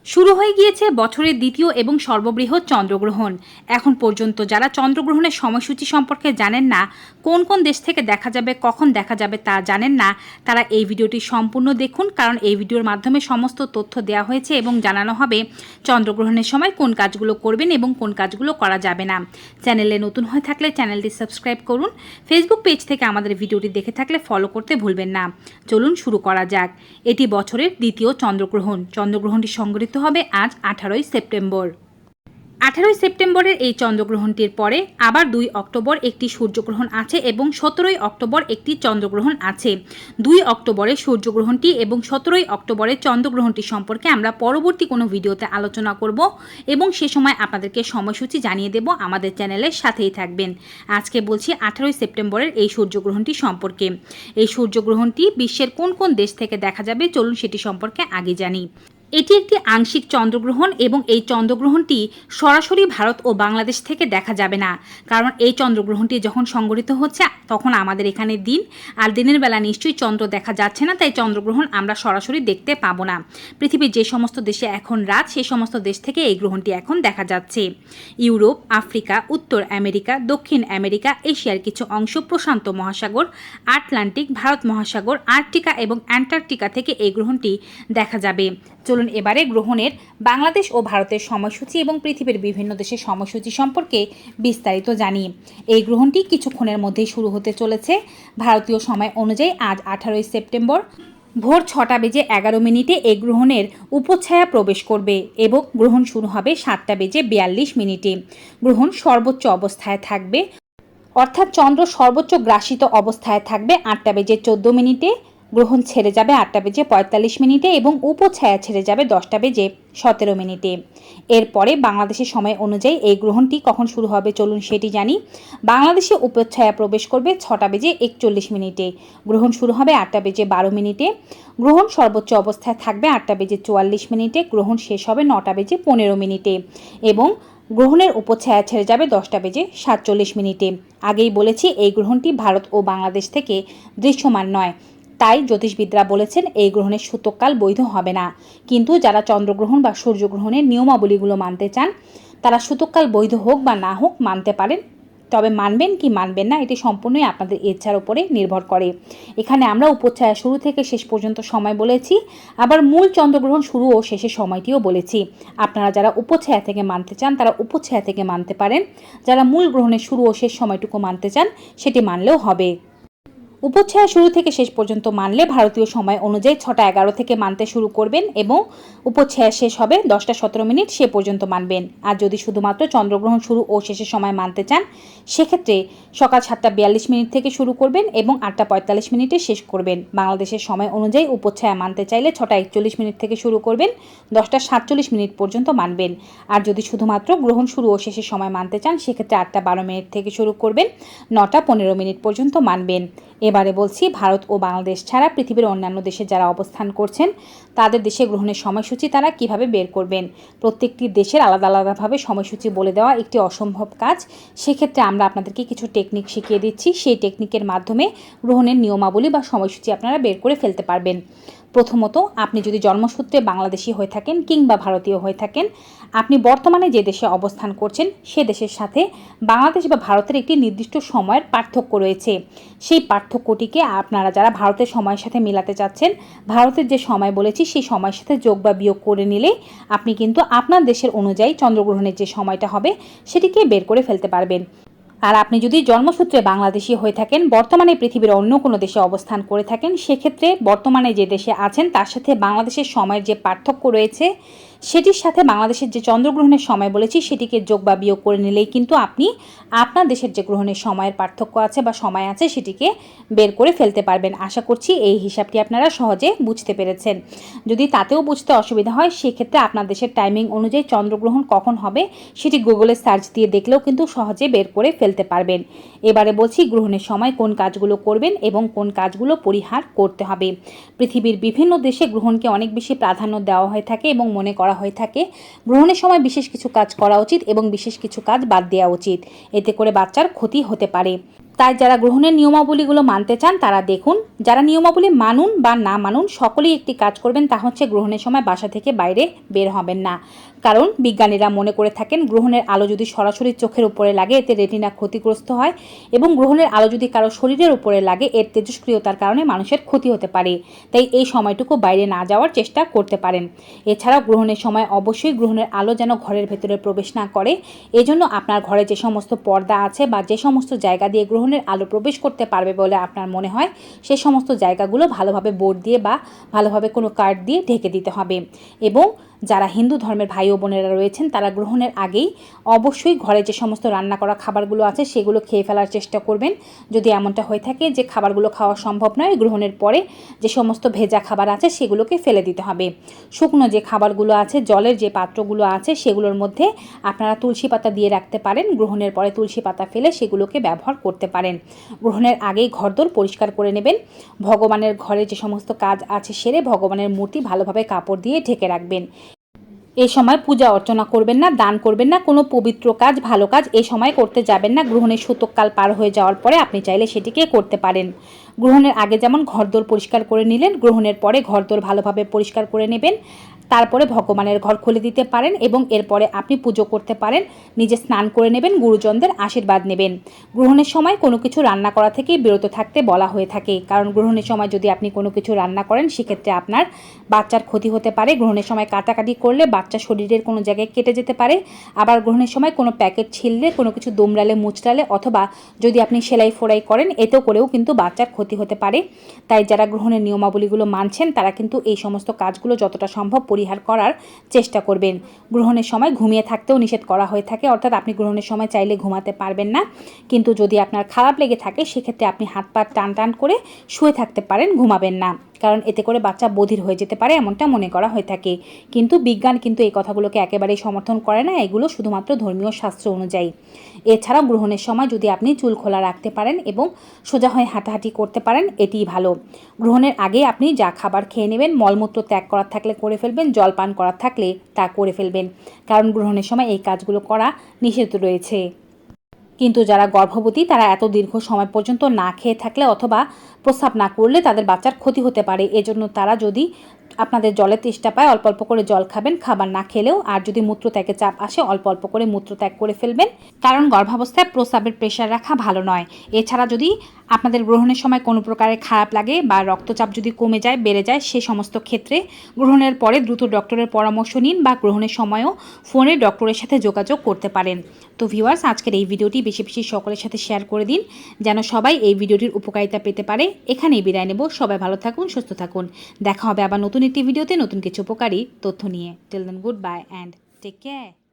শুরু হয়ে গিয়েছে বছরের দ্বিতীয় এবং সর্ববৃহৎ চন্দ্রগ্রহণ। এখন পর্যন্ত যারা চন্দ্রগ্রহণের সময়সূচি সম্পর্কে জানেন না, কোন কোন দেশ থেকে দেখা যাবে, কখন দেখা যাবে তা জানেন না, তারা এই ভিডিওটি সম্পূর্ণ দেখুন, কারণ এই ভিডিওর মাধ্যমে সমস্ত তথ্য দেওয়া হয়েছে এবং জানানো হবে চন্দ্রগ্রহণের সময় কোন কাজগুলো করবেন এবং কোন কাজগুলো করা যাবে না। চ্যানেলে নতুন হয়ে থাকলে চ্যানেলটি সাবস্ক্রাইব করুন। ফেসবুক পেজ থেকে আমাদের ভিডিওটি দেখে থাকলে ফলো করতে ভুলবেন না। চলুন শুরু করা যাক। এটি বছরের দ্বিতীয় চন্দ্রগ্রহণ। চন্দ্রগ্রহণটি সংঘটিত হবে আজ 18ই সেপ্টেম্বর। 18ই সেপ্টেম্বরের এই চন্দ্রগ্রহণটির পরে আবার 2 অক্টোবর একটি সূর্যগ্রহণ আছে এবং 17ই অক্টোবর একটি চন্দ্রগ্রহণ আছে। 2 অক্টোবরের সূর্যগ্রহণটি এবং 17ই অক্টোবরের চন্দ্রগ্রহণটি সম্পর্কে আমরা পরবর্তী কোনো ভিডিওতে আলোচনা করব এবং সে সময় আপনাদেরকে সময়সূচি জানিয়ে দেব। আমাদের চ্যানেলের সাথেই থাকবেন। আজকে বলছি 18ই সেপ্টেম্বরের এই সূর্যগ্রহণটি সম্পর্কে। এই সূর্যগ্রহণটি বিশ্বের কোন কোন দেশ থেকে দেখা যাবে, চলুন সেটি সম্পর্কে আগে জানি। এটি একটি আংশিক চন্দ্রগ্রহণ এবং এই চন্দ্রগ্রহণটি সরাসরি ভারত ও বাংলাদেশ থেকে দেখা যাবে না, কারণ এই চন্দ্রগ্রহণটি যখন সংঘটিত হচ্ছে তখন আমাদের এখানে দিন, আর দিনের বেলা নিশ্চয়ই চন্দ্র দেখা যাচ্ছে না, তাই চন্দ্রগ্রহণ আমরা সরাসরি দেখতে পাবো না। পৃথিবীর যে সমস্ত দেশে এখন রাত, সেই সমস্ত দেশ থেকে এই গ্রহণটি এখন দেখা যাচ্ছে। ইউরোপ, আফ্রিকা, উত্তর আমেরিকা, দক্ষিণ আমেরিকা, এশিয়ার কিছু অংশ, প্রশান্ত মহাসাগর, আটলান্টিক, ভারত মহাসাগর, আর্কটিকা এবং অ্যান্টার্কটিকা থেকে এই গ্রহণটি দেখা যাবে। চলুন এবারে গ্রহণের বাংলাদেশ ও ভারতের সময়সূচি এবং পৃথিবীর বিভিন্ন দেশের সময়সূচি সম্পর্কে বিস্তারিত জানি। এই গ্রহণটি কিছুক্ষণের মধ্যেই শুরু হতে চলেছে। ভারতীয় সময় অনুযায়ী আজ 18ই সেপ্টেম্বর ভোর 6:11 এই গ্রহণের উপচ্ছায়া প্রবেশ করবে এবং গ্রহণ শুরু হবে 7:42। গ্রহণ সর্বোচ্চ অবস্থায় থাকবে, অর্থাৎ চন্দ্র সর্বোচ্চ গ্রাসিত অবস্থায় থাকবে 8:14। গ্রহণ ছেড়ে যাবে 8:45 এবং উপছায়া ছেড়ে যাবে 10:17। এরপরে বাংলাদেশের সময় অনুযায়ী এই গ্রহণটি কখন শুরু হবে চলুন সেটি জানি। বাংলাদেশে উপছায়া প্রবেশ করবে 6:41। গ্রহণ শুরু হবে 8:12। গ্রহণ সর্বোচ্চ অবস্থায় থাকবে 8:44। গ্রহণ শেষ হবে 9:15 এবং গ্রহণের উপছায়া ছেড়ে যাবে 10:47। আগেই বলেছি এই গ্রহণটি ভারত ও বাংলাদেশ থেকে দৃশ্যমান নয়, তাই জ্যোতিষবিদরা বলেছেন এই গ্রহণের সূতককাল বৈধ হবে না। কিন্তু যারা চন্দ্রগ্রহণ বা সূর্যগ্রহণের নিয়মাবলীগুলো মানতে চান, তারা সূতককাল বৈধ হোক বা না হোক মানতে পারেন। তবে মানবেন কি মানবেন না এটি সম্পূর্ণই আপনাদের ইচ্ছার উপরে নির্ভর করে। এখানে আমরা উপচ্ছায়া শুরু থেকে শেষ পর্যন্ত সময় বলেছি, আবার মূল চন্দ্রগ্রহণ শুরু ও শেষের সময়টিও বলেছি। আপনারা যারা উপচ্ছায়া থেকে মানতে চান তারা উপচ্ছায়া থেকে মানতে পারেন, যারা মূল গ্রহণের শুরু ও শেষ সময়টুকু মানতে চান সেটি মানলেও হবে। উপচ্ছায়া শুরু থেকে শেষ পর্যন্ত মানলে ভারতীয় সময় অনুযায়ী 6:11 থেকে মানতে শুরু করবেন এবং উপচ্ছায়া শেষ হবে 10:17 সে পর্যন্ত মানবেন। আর যদি শুধুমাত্র চন্দ্রগ্রহণ শুরু ও শেষের সময় মানতে চান সেক্ষেত্রে সকাল 7:42 থেকে শুরু করবেন এবং 8:45 শেষ করবেন। বাংলাদেশের সময় অনুযায়ী উপচ্ছায়া মানতে চাইলে 6:41 থেকে শুরু করবেন, 10:47 পর্যন্ত মানবেন। আর যদি শুধুমাত্র গ্রহণ শুরু ও শেষের সময় মানতে চান সেক্ষেত্রে 8:12 থেকে শুরু করবেন, 9:15 পর্যন্ত মানবেন। এবারে বলছি ভারত ও বাংলাদেশ ছাড়া পৃথিবীর অন্যান্য দেশে যারা অবস্থান করছেন তাদের দেশে গ্রহণের সময়সূচি তারা কিভাবে বের করবেন। প্রত্যেকটি দেশের আলাদা আলাদাভাবে সময়সূচি বলে দেওয়া একটি অসম্ভব কাজ। সেক্ষেত্রে আমরা আপনাদেরকে কিছু টেকনিক শিখিয়ে দিচ্ছি, সেই টেকনিকের মাধ্যমে গ্রহণের নিয়মাবলী বা সময়সূচি আপনারা বের করে ফেলতে পারবেন। প্রথমত, আপনি যদি জন্মসূত্রে বাংলাদেশি হয়ে থাকেন কিংবা ভারতীয় হয়ে থাকেন, আপনি বর্তমানে যে দেশে অবস্থান করছেন সে দেশের সাথে বাংলাদেশ বা ভারতের একটি নির্দিষ্ট সময়ের পার্থক্য রয়েছে। সেই পার্থক্যটিকে আপনারা যারা ভারতের সময়ের সাথে মেলাতে চাচ্ছেন, ভারতের যে সময় বলেছি সেই সময়ের সাথে যোগ বা বিয়োগ করে নিলে আপনি কিন্তু আপনার দেশের অনুযায়ী চন্দ্রগ্রহণের যে সময়টা হবে সেটিকে বের করে ফেলতে পারবেন। আর আপনি যদি জন্মসূত্রে বাংলাদেশি হয়ে থাকেন, বর্তমানে পৃথিবীর অন্য কোনো দেশে অবস্থান করে থাকেন, সেক্ষেত্রে বর্তমানে যে দেশে আছেন তার সাথে বাংলাদেশের সময়ের যে পার্থক্য রয়েছে সেটির সাথে বাংলাদেশের যে চন্দ্রগ্রহণের সময় বলেছি সেটিকে যোগ বা বিয়োগ করে নিলেই কিন্তু আপনি আপনার দেশের যে গ্রহণের সময়ের পার্থক্য আছে বা সময় আছে সেটিকে বের করে ফেলতে পারবেন। আশা করছি এই হিসাবটি আপনারা সহজে বুঝতে পেরেছেন। যদি তাতেও বুঝতে অসুবিধা হয় সেক্ষেত্রে আপনার দেশের টাইমিং অনুযায়ী চন্দ্রগ্রহণ কখন হবে সেটি গুগলে সার্চ দিয়ে দেখলেও কিন্তু সহজে বের করে ফেলতে পারবেন। এবারে বলছি গ্রহণের সময় কোন কাজগুলো করবেন এবং কোন কাজগুলো পরিহার করতে হবে। পৃথিবীর বিভিন্ন দেশে গ্রহণকে অনেক বেশি প্রাধান্য দেওয়া হয়ে থাকে এবং মনে করা হয়ে থাকে গ্রহণের সময় বিশেষ কিছু কাজ করা উচিত এবং বিশেষ কিছু কাজ বাদ দেওয়া উচিত, এতে করে বাচ্চার ক্ষতি হতে পারে। তাই যারা গ্রহণের নিয়মাবলীগুলো মানতে চান তারা দেখুন। যারা নিয়মাবলী মানুন বা না মানুন সকলেই একটি কাজ করবেন, তা হচ্ছে গ্রহণের সময় বাসা থেকে বাইরে বের হবেন না। কারণ বিজ্ঞানীরা মনে করে থাকেন গ্রহণের আলো যদি সরাসরি চোখের উপরে লাগে এতে রেটিনা ক্ষতিগ্রস্ত হয়, এবং গ্রহণের আলো যদি কারো শরীরের উপরে লাগে এর তেজস্ক্রিয়তার কারণে মানুষের ক্ষতি হতে পারে। তাই এই সময়টুকু বাইরে না যাওয়ার চেষ্টা করতে পারেন। এছাড়াও গ্রহণের সময় অবশ্যই গ্রহণের আলো যেন ঘরের ভেতরে প্রবেশ না করে, এজন্য আপনার ঘরে যে সমস্ত পর্দা আছে বা যে সমস্ত জায়গা দিয়ে গ্রহণের আলো প্রবেশ করতে পারবে বলে আপনার মনে হয় সেই সমস্ত জায়গাগুলো ভালোভাবে বোর্ড দিয়ে বা ভালোভাবে কোনো কার্ড দিয়ে ঢেকে দিতে হবে। এবং যারা হিন্দু ধর্মের ভাই ও বোনেরা রয়েছেন তারা গ্রহণের আগেই অবশ্যই ঘরে যে সমস্ত রান্না করা খাবারগুলো আছে সেগুলো খেয়ে ফেলার চেষ্টা করবেন। যদি এমনটা হয়ে থাকে যে খাবারগুলো খাওয়া সম্ভব নয়, গ্রহণের পরে যে সমস্ত ভেজা খাবার আছে সেগুলোকে ফেলে দিতে হবে। শুকনো যে খাবারগুলো আছে, জলের যে পাত্রগুলো আছে সেগুলোর মধ্যে আপনারা তুলসী পাতা দিয়ে রাখতে পারেন। গ্রহণের পরে তুলসী পাতা ফেলে সেগুলোকে ব্যবহার করতে পারেন। গ্রহণের আগেই ঘরদোর পরিষ্কার করে নেবেন। ভগবানের ঘরে যে সমস্ত কাজ আছে সেরে ভগবানের মূর্তি ভালোভাবে কাপড় দিয়ে ঢেকে রাখবেন। এই সময় পূজা অর্চনা করবেন না, দান করবেন না, কোনো পবিত্র কাজ ভালো কাজ এই সময় করতে যাবেন না। গ্রহণের সূতককাল পার হয়ে যাওয়ার পরে আপনি চাইলে সেটিকে করতে পারেন। গ্রহণের আগে যেমন ঘরদোর পরিষ্কার করে নিলেন, গ্রহণের পরে ঘরদোর ভালোভাবে পরিষ্কার করে নেবেন। তারপরে ভগবানের ঘর খুলে দিতে পারেন এবং এরপরে আপনি পুজো করতে পারেন। নিজে স্নান করে নেবেন, গুরুজনদের আশীর্বাদ নেবেন। গ্রহণের সময় কোনো কিছু রান্না করা থেকে বিরত থাকতে বলা হয়ে থাকে, কারণ গ্রহণের সময় যদি আপনি কোনো কিছু রান্না করেন সেক্ষেত্রে আপনার বাচ্চার ক্ষতি হতে পারে। গ্রহণের সময় কাটাকাটি করলে বাচ্চা শরীরের কোনো জায়গায় কেটে যেতে পারে। আবার গ্রহণের সময় কোনো প্যাকেট ছিললে, কোনো কিছু দুমড়ালে মুচড়ালে অথবা যদি আপনি সেলাই ফোড়াই করেন এতেও করেও কিন্তু বাচ্চার ক্ষতি হতে পারে। তাই যারা গ্রহণের নিয়মাবলীগুলো মানছেন তারা কিন্তু এই সমস্ত কাজগুলো যতটা সম্ভব পরিহার করার চেষ্টা করবেন। গ্রহণের সময় ঘুমিয়ে থাকতেও নিষেধ করা হয়ে থাকে, অর্থাৎ আপনি গ্রহণের সময় চাইলে ঘুমাতে পারবেন না, কিন্তু যদি আপনার খারাপ লেগে থাকে সেক্ষেত্রে আপনি হাত পা টান টান করে শুয়ে থাকতে পারেন, ঘুমাবেন না, কারণ এতে করে বাচ্চা বধির হয়ে যেতে পারে এমনটা মনে করা হয়ে থাকে। কিন্তু বিজ্ঞান কিন্তু এই কথাগুলোকে একেবারেই সমর্থন করে না, এগুলো শুধুমাত্র ধর্মীয় শাস্ত্র অনুযায়ী। এছাড়াও গ্রহণের সময় যদি আপনি চুল খোলা রাখতে পারেন এবং সোজা হয়ে হাঁটাহাঁটি করতে পারেন এটিই ভালো। গ্রহণের আগে আপনি যা খাবার খেয়ে নেবেন, মলমূত্র ত্যাগ করার থাকলে করে ফেলবেন, জল পান করার থাকলে তা করে ফেলবেন, কারণ গ্রহণের সময় এই কাজগুলো করা নিষেধ রয়েছে। কিন্তু যারা গর্ভবতী তারা এত দীর্ঘ সময় পর্যন্ত না খেয়ে থাকলে অথবা প্রস্রাব না করলে তাদের বাচ্চার ক্ষতি হতে পারে। এজন্য তারা যদি আপনাদের জলের তেষ্টা পায় অল্প অল্প করে জল খাবেন, খাবার না খেলেও। আর যদি মূত্রত্যাগে চাপ আসে অল্প অল্প করে মূত্রত্যাগ করে ফেলবেন, কারণ গর্ভাবস্থায় প্রস্রাবের প্রেশার রাখা ভালো নয়। এছাড়া যদি আপনাদের গ্রহণের সময় কোনো প্রকারের খারাপ লাগে বা রক্তচাপ যদি কমে যায়, বেড়ে যায়, সে সমস্ত ক্ষেত্রে গ্রহণের পরে দ্রুত ডক্টরের পরামর্শ নিন বা গ্রহণের সময়ও ফোনে ডক্টরের সাথে যোগাযোগ করতে পারেন। তো ভিউয়ার্স, আজকের এই ভিডিওটি বেশি বেশি সকলের সাথে শেয়ার করে দিন যেন সবাই এই ভিডিওটির উপকারিতা পেতে পারে। এখানেই বিদায় নেব। সবাই ভালো থাকুন, সুস্থ থাকুন। দেখা হবে আবার নতুন একটি ভিডিওতে নতুন কিছু উপকারী তথ্য নিয়ে। Till then, good bye and take care.